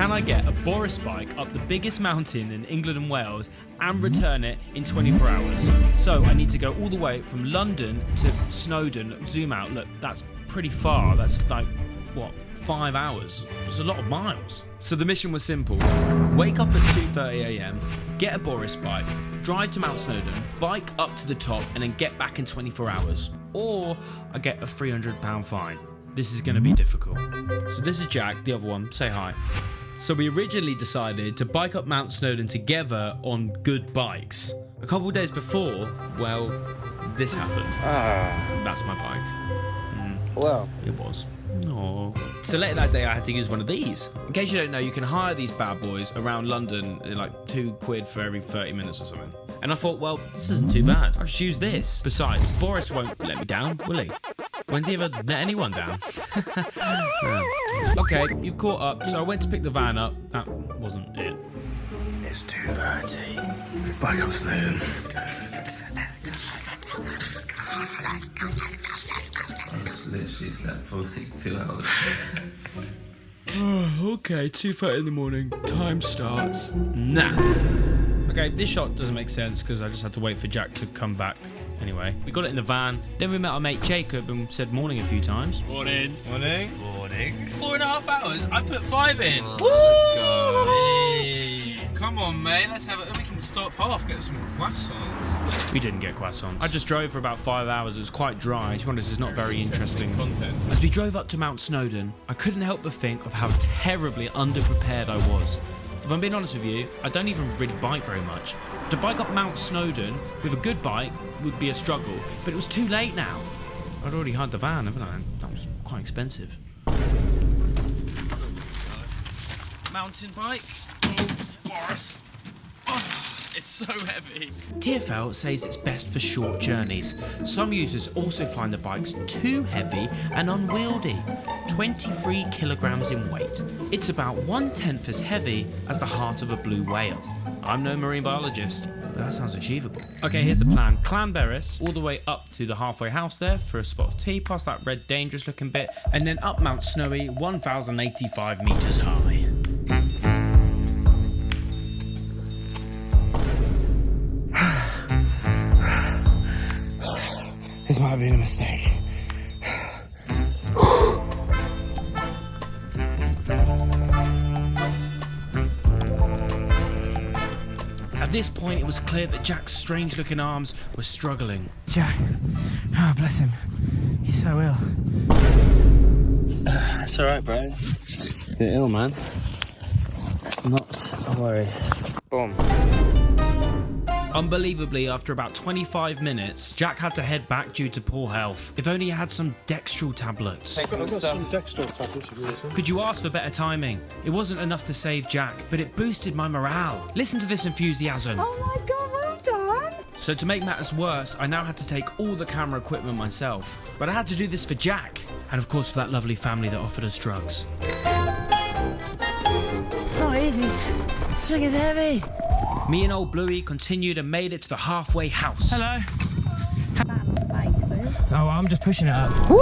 Can I get a Boris bike up the biggest mountain in England and Wales and return it in 24 hours? So I need to go all the way from London to Snowdon. Zoom out, look, that's pretty far. That's like, what, 5 hours? It's a lot of miles. So the mission was simple. Wake up at 2:30 a.m, get a Boris bike, drive to Mount Snowdon, bike up to the top and then get back in 24 hours. Or I get a £300 fine. This is going to be difficult. So this is Jack, the other one. Say hi. So we originally decided to bike up Mount Snowdon together on good bikes. A couple of days before, well, this happened. That's my bike. Well, it was. No. So later that day I had to use one of these. In case you don't know, you can hire these bad boys around London at like £2 for every 30 minutes or something. And I thought, well, this isn't too bad. I'll just use this. Besides, Boris won't let me down, will he? When's he ever let anyone down? Okay, you've caught up, so I went to pick the van up. That wasn't it. It's 2:30. Let's bike up Snowdon. I've literally slept for like 2 hours. Okay, 2:30 in the morning. Time starts now. Okay, this shot doesn't make sense because I just had to wait for Jack to come back. Anyway, we got it in the van. Then we met our mate Jacob and said morning a few times. Morning. Morning. Morning. 4.5 hours. I put 5 in. Oh, let's go. Hey. Come on, mate. Let's have it. We can stop off, get some croissants. We didn't get croissants. I just drove for about 5 hours. It was quite dry. To be honest, it's not very interesting content. As we drove up to Mount Snowdon, I couldn't help but think of how terribly underprepared I was. If I'm being honest with you, I don't even really bike very much. To bike up Mount Snowdon with a good bike would be a struggle, but it was too late now. I'd already hired the van, haven't I? That was quite expensive. Mountain bikes. Oh, Boris. Oh, it's so heavy. TfL says it's best for short journeys. Some users also find the bikes too heavy and unwieldy. 23 kilograms in weight. It's about 1/10 as heavy as the heart of a blue whale. I'm no marine biologist, but that sounds achievable. Okay, here's the plan. Clan Boris, all the way up to the halfway house there for a spot of tea, past that red dangerous looking bit, and then up Mount Snowy, 1,085 metres high. This might have been a mistake. At this point, it was clear that Jack's strange-looking arms were struggling. Jack, oh bless him, he's so ill. It's alright, bro. You're ill, man. It's not a worry. Boom. Unbelievably, after about 25 minutes, Jack had to head back due to poor health. If only he had some Dextrol tablets. I've got some Dextrol tablets if you want some. Could you ask for better timing? It wasn't enough to save Jack, but it boosted my morale. Listen to this enthusiasm. Oh my god, well done! So to make matters worse, I now had to take all the camera equipment myself. But I had to do this for Jack, and of course for that lovely family that offered us drugs. It's not easy. This thing is heavy. Me and old Bluey continued and made it to the halfway house. Hello. Thanks, Lou. Oh, I'm just pushing it up. Woohoo!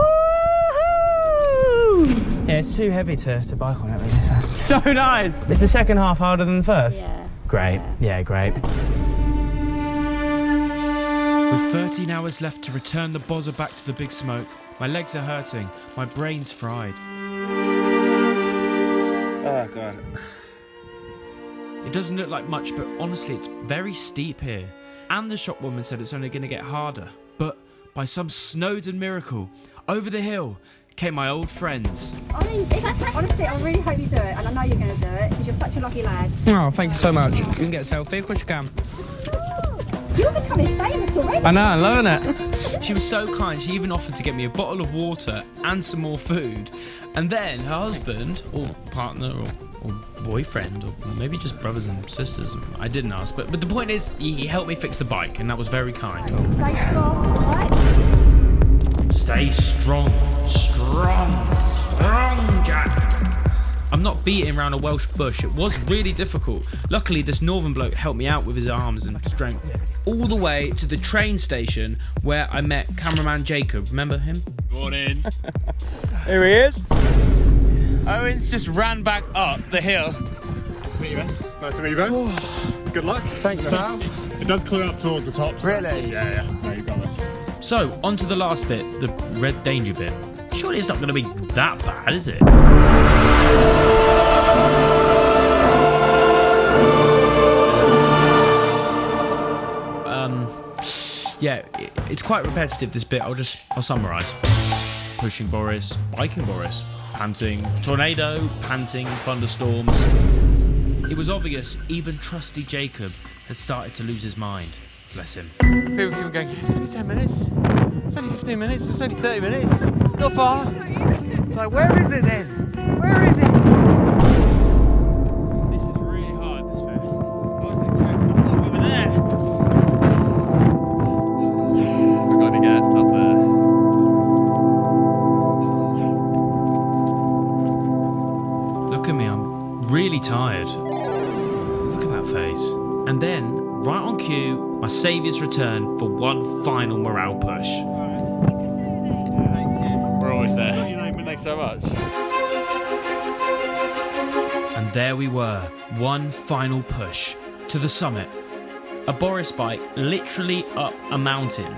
Yeah, it's too heavy to bike on it, really. So nice! Is the second half harder than the first? Yeah. Great. Yeah, great. With 13 hours left to return the bozzer back to the big smoke, my legs are hurting, my brain's fried. Oh, God. It doesn't look like much, but honestly, it's very steep here. And the shopwoman said it's only going to get harder. But by some Snowdon miracle, over the hill came my old friends. I mean, honestly, I really hope you do it, and I know you're going to do it, because you're such a lucky lad. Oh, thank you so much. You can get a selfie, of course you can. You're becoming famous already. I know, I'm loving it. She was so kind, she even offered to get me a bottle of water and some more food. And then her husband, or partner, or boyfriend, or maybe just brothers and sisters, I didn't ask, but the point is, he helped me fix the bike, and that was very kind. Stay strong, alright? Stay strong, Jack. I'm not beating around a Welsh bush. It was really difficult. Luckily, this northern bloke helped me out with his arms and strength. All the way to the train station where I met cameraman Jacob. Remember him? Here he is. Owen's just ran back up the hill Nice to meet you, man. Nice to meet you both. Good luck. Thanks, pal. It does clear up towards the top. So Really? Yeah. No, you got this. So, on to the last bit, the red danger bit. Surely it's not going to be that bad, is it? Yeah, it's quite repetitive, this bit. I'll summarise. Pushing Boris, biking Boris, panting, tornado, panting, thunderstorms. It was obvious even trusty Jacob had started to lose his mind. Bless him. People keep going, it's only 10 minutes. It's only 15 minutes. It's only 30 minutes. Not far. Like, where is it then? Where is it? This is really hard, this bit. I wasn't expecting. I thought we were there. We've got to get up there. Look at me, I'm really tired. Look at that face. And then, right on cue, my saviour's return for one final morale push. We're almost there. Thanks so much. And there we were, one final push to the summit. A Boris bike literally up a mountain.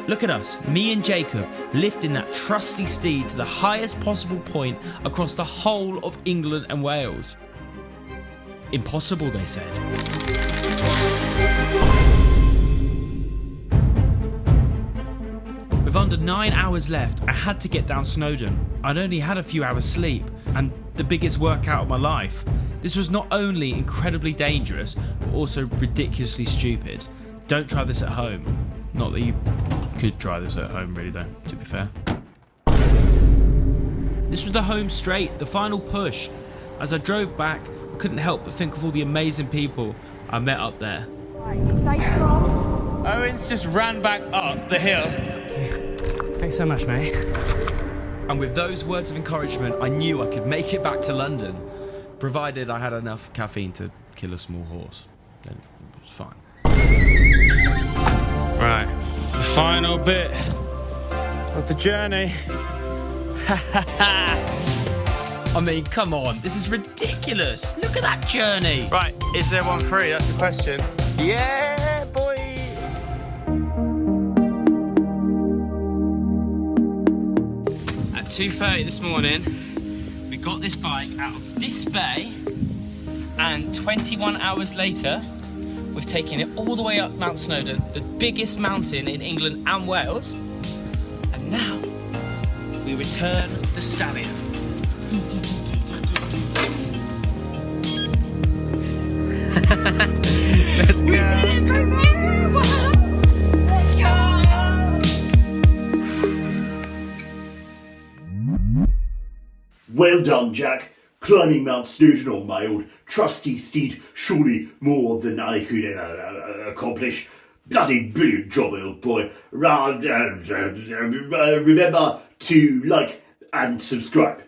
Look at us, me and Jacob, lifting that trusty steed to the highest possible point across the whole of England and Wales. Impossible, they said. With under 9 hours left, I had to get down Snowdon. I'd only had a few hours sleep, and the biggest workout of my life. This was not only incredibly dangerous, but also ridiculously stupid. Don't try this at home. Not that you could try this at home, really, though, to be fair. This was the home straight, the final push. As I drove back, I couldn't help but think of all the amazing people I met up there. Right, stay strong. Owen's just ran back up the hill. Thanks so much, mate. And with those words of encouragement, I knew I could make it back to London, provided I had enough caffeine to kill a small horse. Then it was fine. Right, the final bit of the journey. I mean, come on, this is ridiculous. Look at that journey. Right, is there one free? That's the question. Yeah, boy. At 2:30 this morning, we got this bike out of this bay, and 21 hours later, we've taken it all the way up Mount Snowdon, the biggest mountain in England and Wales, and now we return the stallion. Let's go. Let's go! Well done, Jack. Climbing Mount Snowdon on my old trusty steed, surely more than I could accomplish. Bloody brilliant job, old boy. Remember to like and subscribe.